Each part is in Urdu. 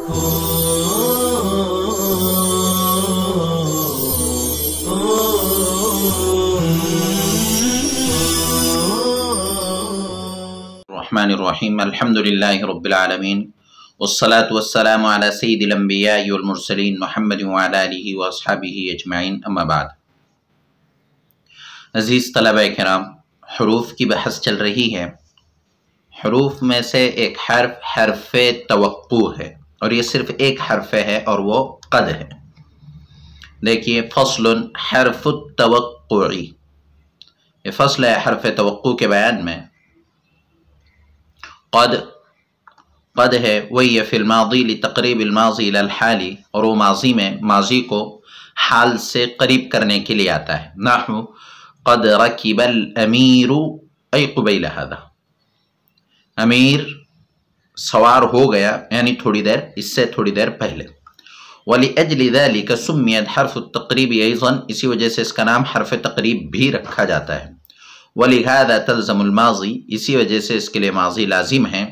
الرحمن الرحیم الحمدللہ رب العالمین والصلاة والسلام علی سید الانبیاء والمرسلین محمد وعلی آلہ واصحابہ اجمعین اما بعد۔ عزیز طلبہ کرام، حروف کی بحث چل رہی ہے۔ حروف میں سے ایک حرف توقع ہے، اور یہ صرف ایک حرف ہے اور وہ قد ہے۔ دیکھیے، فصل حرف التوقعی، یہ فصل ہے حرف توقع کے بیان میں۔ قد ہے، وہی فی الماضی لتقریب الماضی الی الحال، اور وہ ماضی میں ماضی کو حال سے قریب کرنے کے لیے آتا ہے۔ نحو قد رکب الامیر ای قبیل ھذا، امیر سوار ہو گیا یعنی تھوڑی دیر، اس سے تھوڑی دیر پہلے۔ وَلِأَجْلِ ذَلِكَ سُمِّيَتْ حرف التقریب ایضاً، اسی وجہ سے اس کا نام حرف تقریب بھی رکھا جاتا ہے۔ وَلِهَذَا تَلْزَمُ الْمَاضِي، اسی وجہ سے اس کے لیے ماضی لازم ہے۔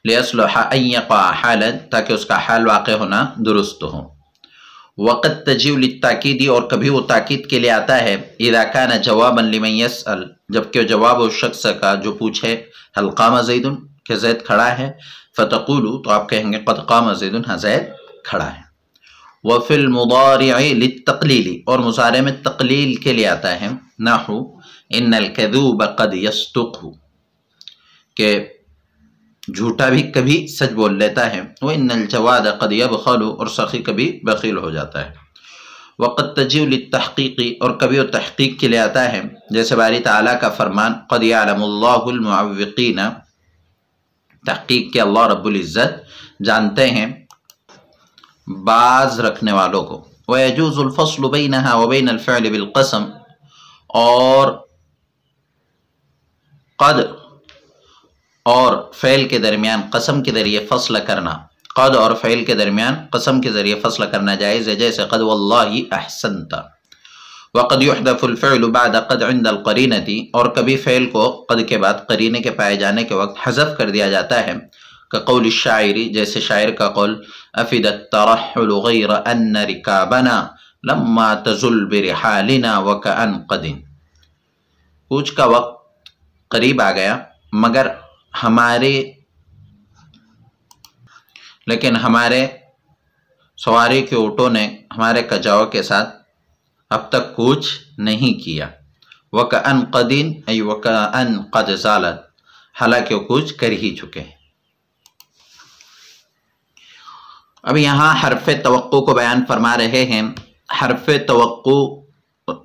لِيَصْلُحَ أَن يَقَعَ حَالًا، تاکہ اس کا حال واقع ہونا درست ہو۔ وَقَدْ تَجِئُ لِلتَّأْكِيدِ، اور کبھی وہ تاکید کے لیے آتا ہے۔ إِذَا كَانَ جَوَابًا لِمَن يَسْأَلُ، جبکہ جواب اس شخص کا جو پوچھے هل قام زید، کہ زید کھڑا ہے، فَتَقُولُ، تو آپ کہیں گے قد قام زید، ہاں زید کھڑا ہے۔ وَفِي الْمُضَارِعِ لِلتَّقْلِيلِ، اور مضارع میں تقلیل کے لیے آتا ہے۔ نحو ان الکذوب قد یصدق، کہ جھوٹا بھی کبھی سچ بول لیتا ہے۔ وَإِنَّ الْجَوَادَ قَدْ يَبْخَلُ، اور سخی کبھی بخیل ہو جاتا ہے۔ وَقَدْ تَجِئُ لِلتَّحْقِيقِ، اور کبھی وہ تحقیق کے لیے آتا ہے، جیسے باری تعالیٰ کا فرمان قَدْ يَعْلَمُ اللَّهُ الْمُعَوِّقِينَ، تحقیق کے اللہ رب العزت جانتے ہیں باز رکھنے والوں کو۔ وَيَجُوزُ الْفَصْلُ بَيْنَهَا وَبَيْنَ الْفِعْلِ بِالْقَسَمِ، اور قد اور فعل کے درمیان قسم کے ذریعے فصل کرنا، قد اور فعل کے درمیان قسم کے ذریعے فصل کرنا جائز ہے، جیسے قد واللہ احسنت۔ وقد يحذف الفعل بعد قد عند القرینۃ، اور کبھی فعل کو قد کے بعد قرینے کے پائے جانے کے وقت حذف کر دیا جاتا ہے، كقول الشاعر، جیسے شاعر کا قول افد الترحل غیر ان رکابنا لما تزل برحالنا وكأن قد، کوچ کا وقت قریب آ گیا لیکن ہمارے سواری کے اونٹوں نے ہمارے کجاؤ کے ساتھ اب تک کوچ نہیں کیا۔ وَكَأَن قَدٍ ای وَكَأَن قَدْ زَالَتْ، حالانکہ وہ کوچ کر ہی چکے ہیں۔ اب یہاں حرف توقع کو بیان فرما رہے ہیں۔ حرف توقع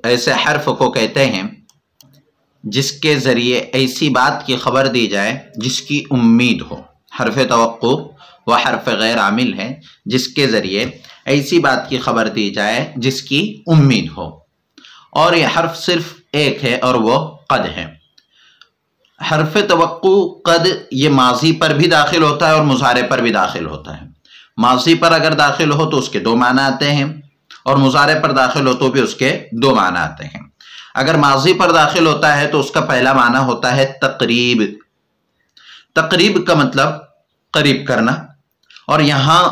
ایسے حرف کو کہتے ہیں جس کے ذریعے ایسی بات کی خبر دی جائے جس کی امید ہو۔ حرف توقع وہ حرف غیر عامل ہے جس کے ذریعے ایسی بات کی خبر دی جائے جس کی امید ہو، اور یہ حرف صرف ایک ہے اور وہ قد ہے۔ حرف توقع قد یہ ماضی پر بھی داخل ہوتا ہے اور مضارع پر بھی داخل ہوتا ہے۔ ماضی پر اگر داخل ہو تو اس کے دو معنی آتے ہیں، اور مضارع پر داخل ہو تو بھی اس کے دو معنی آتے ہیں۔ اگر ماضی پر داخل ہوتا ہے تو اس کا پہلا معنی ہوتا ہے تقریب۔ تقریب کا مطلب قریب کرنا، اور یہاں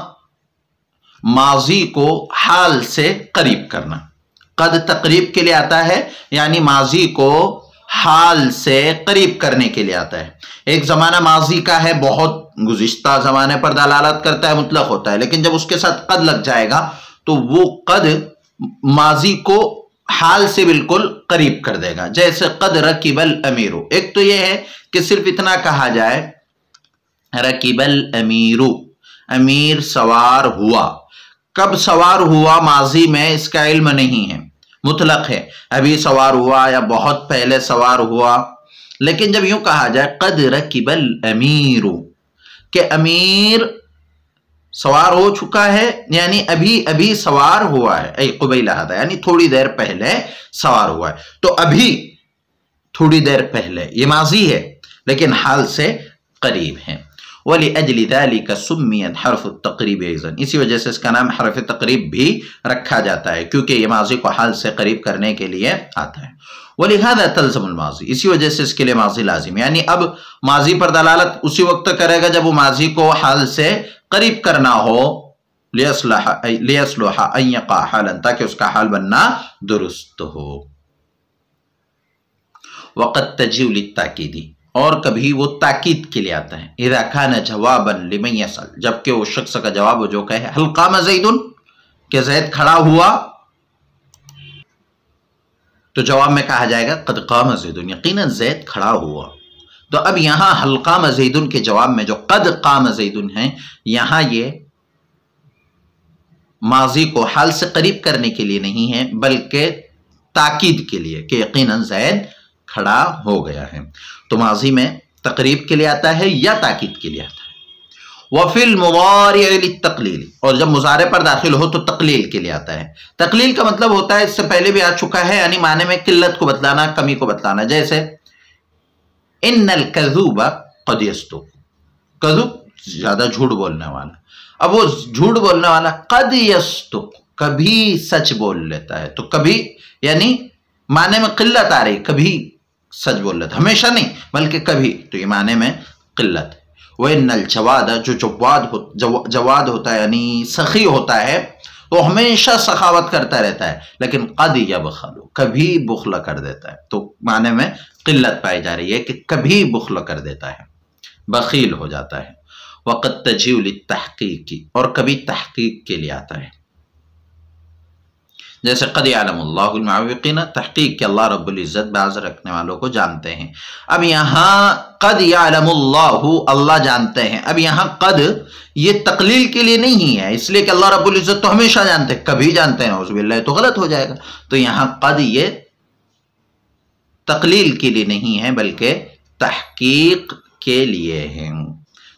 ماضی کو حال سے قریب کرنا۔ قد تقریب کے لیے آتا ہے، یعنی ماضی کو حال سے قریب کرنے کے لیے آتا ہے۔ ایک زمانہ ماضی کا ہے، بہت گزشتہ زمانے پر دلالت کرتا ہے، مطلق ہوتا ہے، لیکن جب اس کے ساتھ قد لگ جائے گا تو وہ قد ماضی کو حال سے بالکل قریب کر دے گا، جیسے قد رکب الامیر۔ ایک تو یہ ہے کہ صرف اتنا کہا جائے رکب الامیر، امیر سوار ہوا۔ کب سوار ہوا ماضی میں اس کا علم نہیں ہے، مطلق ہے، ابھی سوار ہوا یا بہت پہلے سوار ہوا۔ لیکن جب یوں کہا جائے قد رکب الامیر، کہ امیر سوار ہو چکا ہے، یعنی ابھی سوار ہوا ہے، ای قبیل ھذا، یعنی تھوڑی دیر پہلے سوار ہوا ہے۔ تو ابھی تھوڑی دیر پہلے یہ ماضی ہے لیکن حال سے قریب ہے۔ وَلِأَجْلِ ذَلِكَ سُمِّيَتْ حرف التقریب ایضاً، اسی وجہ سے اس کا نام حرف تقریب بھی رکھا جاتا ہے، کیونکہ یہ ماضی کو حال سے قریب کرنے کے لیے آتا ہے۔ وَلِهَذَا تَلْزَمُ الْمَاضِي، اسی وجہ سے اس کے لیے ماضی لازم، یعنی اب ماضی پر دلالت اسی وقت کرے گا جب وہ ماضی کو حال سے قریب کرنا ہو، لیصلح ان یقع حالا، تاکہ اس کا حال بننا درست ہو۔ وقد تجیء للتاکید، اور کبھی وہ تاکید کے لیے آتا ہے، اذا کان جوابا لمن یسأل، جبکہ وہ شخص کا جواب جو کہے هل قام زید، کہ زید کھڑا ہوا، تو جواب میں کہا جائے گا قد قام زید، یقینا زید کھڑا ہوا۔ تو اب یہاں هل قام زید کے جواب میں جو قد قام زید ہیں، یہاں یہ ماضی کو حال سے قریب کرنے کے لیے نہیں ہے، بلکہ تاکید کے لیے کہ یقینا زید کھڑا ہو گیا ہے۔ تو ماضی میں تقریب کے لیے آتا ہے یا تاکید کے لیے آتا ہے۔ وفی المضارع للتقلیل، اور جب مضارع پر داخل ہو تو تقلیل کے لیے آتا ہے۔ تقلیل کا مطلب ہوتا ہے، اس سے پہلے بھی آ چکا ہے، یعنی معنی میں قلت کو بتلانا، کمی کو بتلانا۔ جیسے ان الکذوب قد یصدق، کذوب زیادہ جھوٹ بولنے والا، اب وہ جھوٹ بولنے والا قد یصدق کبھی سچ بول لیتا ہے، تو کبھی یعنی معنی میں قلت آ رہی، کبھی سچ بول لیتا، ہمیشہ نہیں بلکہ کبھی، تو یہ معنی میں قلت ہے۔ وَإِنَّ الْجَوَادَ، جو جواد ہوتا ہے یعنی سخی ہوتا ہے، وہ ہمیشہ سخاوت کرتا رہتا ہے، لیکن قد یبخل کبھی بخل کر دیتا ہے، تو معنی میں قلت پائی جا رہی ہے کہ کبھی بخل کر دیتا ہے، بخیل ہو جاتا ہے۔ وقد تجیء للتحقیق، اور کبھی تحقیق کے لیے آتا ہے، جیسے قد یعلم اللہ المعوقین، تحقیق کہ اللہ رب العزت باز رکھنے والوں کو جانتے ہیں۔ اب یہاں قد یعلم اللہ، اللہ جانتے ہیں، اب یہاں قد یہ تقلیل کے لیے نہیں ہے، اس لیے کہ اللہ رب العزت تو ہمیشہ جانتے ہیں، کبھی جانتے ہیں نعوذ باللہ، تو غلط ہو جائے گا۔ تو یہاں قد یہ تقلیل کے لیے نہیں ہے بلکہ تحقیق کے لیے ہے۔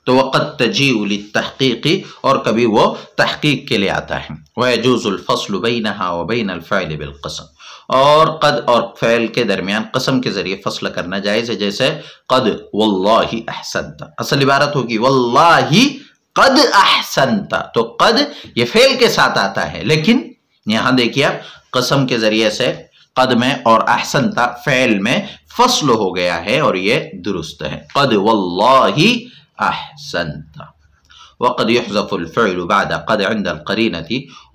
تو وقد تجیء للتحقیق، اور کبھی وہ تحقیق کے لیے آتا ہے۔ ويجوز الفصل بينها وبين الفعل بالقسم، اور قد اور فعل کے درمیان قسم کے ذریعے فصل کرنا جائز ہے، جیسے قد واللہ احسنت، اصل عبارت ہوگی واللہ قد احسنت، تو قد یہ فعل کے ساتھ آتا ہے، لیکن یہاں دیکھیے قسم کے ذریعے سے قد میں اور احسنت فعل میں فصل ہو گیا ہے، اور یہ درست ہے، قد واللہ احسنت۔ وقد يحذف الفعل بعد قد عند القرینۃ،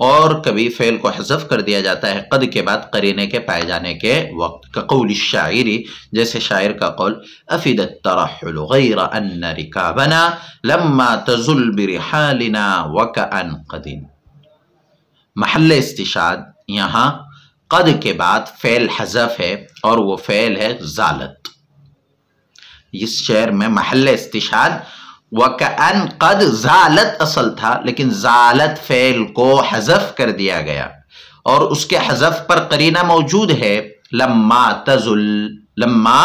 اور کبھی فعل کو حذف کر دیا جاتا ہے قد کے بعد قرینے کے پائے جانے کے وقت، كقول الشاعر، جیسے شاعر کا قول افد الترحل غیر ان رکابنا لما تزل برحالنا وكأن قد، محل استشہاد یہاں قد کے بعد فعل حذف ہے، اور وہ فعل ہے زالت۔ اس شعر میں محل استشہاد وَكَأَن قد زالت اصل تھا، لیکن زالت فعل کو حذف کر دیا گیا، اور اس کے حذف پر قرینہ موجود ہے لما تزل، لما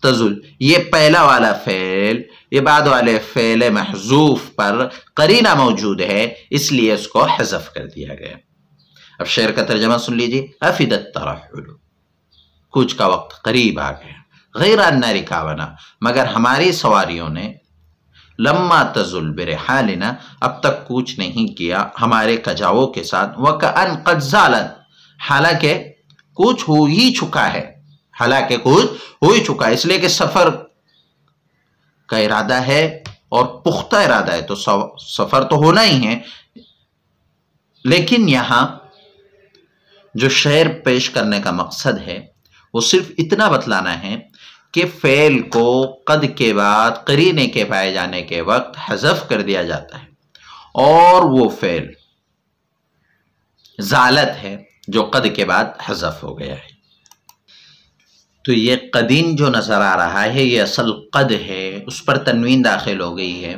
تزل یہ پہلا والا فعل، یہ بعد والے فعل محذوف پر قرینہ موجود ہے، اس لیے اس کو حذف کر دیا گیا۔ اب شعر کا ترجمہ سن لیجیے، افد الترحل، کوچ کا وقت قریب آ گیا، غیر ان رکابنا، مگر ہماری سواریوں نے، لما تزل برحالنا اب تک کوچ نہیں کیا ہمارے کجاووں کے ساتھ، وکأن قد زالت حالانکہ کوچ ہو ہی چکا ہے، حالانکہ کوچ ہو ہی چکا ہے، اس لیے کہ سفر کا ارادہ ہے اور پختہ ارادہ ہے، تو سفر تو ہونا ہی ہے۔ لیکن یہاں جو شعر پیش کرنے کا مقصد ہے وہ صرف اتنا بتلانا ہے کہ فعل کو قد کے بعد قرینے کے پائے جانے کے وقت حذف کر دیا جاتا ہے، اور وہ فعل زالت ہے جو قد کے بعد حذف ہو گیا ہے۔ تو یہ قدین جو نظر آ رہا ہے یہ اصل قد ہے، اس پر تنوین داخل ہو گئی ہے،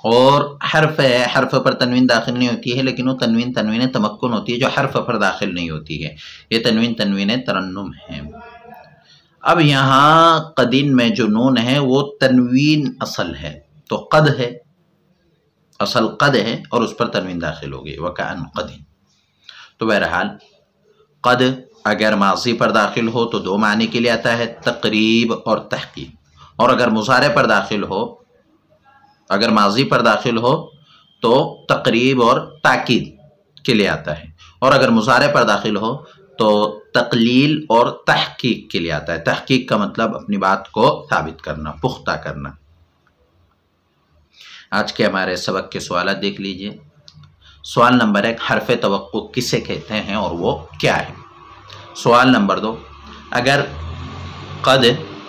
اور حرف ہے، حرف پر تنوین داخل نہیں ہوتی ہے، لیکن وہ تنوین تمکن ہوتی ہے جو حرف پر داخل نہیں ہوتی ہے، یہ تنوین ترنم ہے۔ اب یہاں قدین میں جو نون ہے وہ تنوین اصل ہے، تو قد ہے، اصل قد ہے، اور اس پر تنوین داخل ہو گئی، وکأن قدین۔ تو بہرحال قد اگر ماضی پر داخل ہو تو دو معنی کے لیے آتا ہے، تقریب اور تحقیق، اور اگر مضارع پر داخل ہو، اگر ماضی پر داخل ہو تو تقریب اور تاکید کے لیے آتا ہے، اور اگر مضارع پر داخل ہو تو تقلیل اور تحقیق کے لیے آتا ہے۔ تحقیق کا مطلب اپنی بات کو ثابت کرنا، پختہ کرنا۔ آج کے ہمارے سبق کے سوالات دیکھ لیجئے۔ سوال نمبر 1، حرف توقع کسے کہتے ہیں اور وہ کیا ہے؟ سوال نمبر 2، اگر قد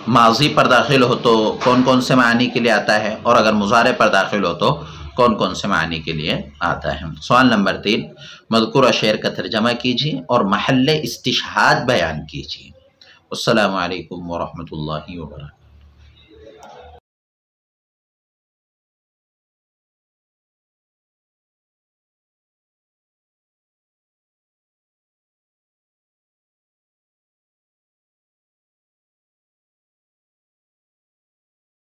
ماضی پر داخل ہو تو کون کون سے معنی کے لیے آتا ہے، اور اگر مضارع پر داخل ہو تو کون کون سے معنی کے لیے آتا ہے؟ سوال نمبر 3، مذکورہ شعر کا ترجمہ کیجیے اور محل استشہاد بیان کیجیے۔ السلام علیکم ورحمۃ اللہ وبرکاتہ۔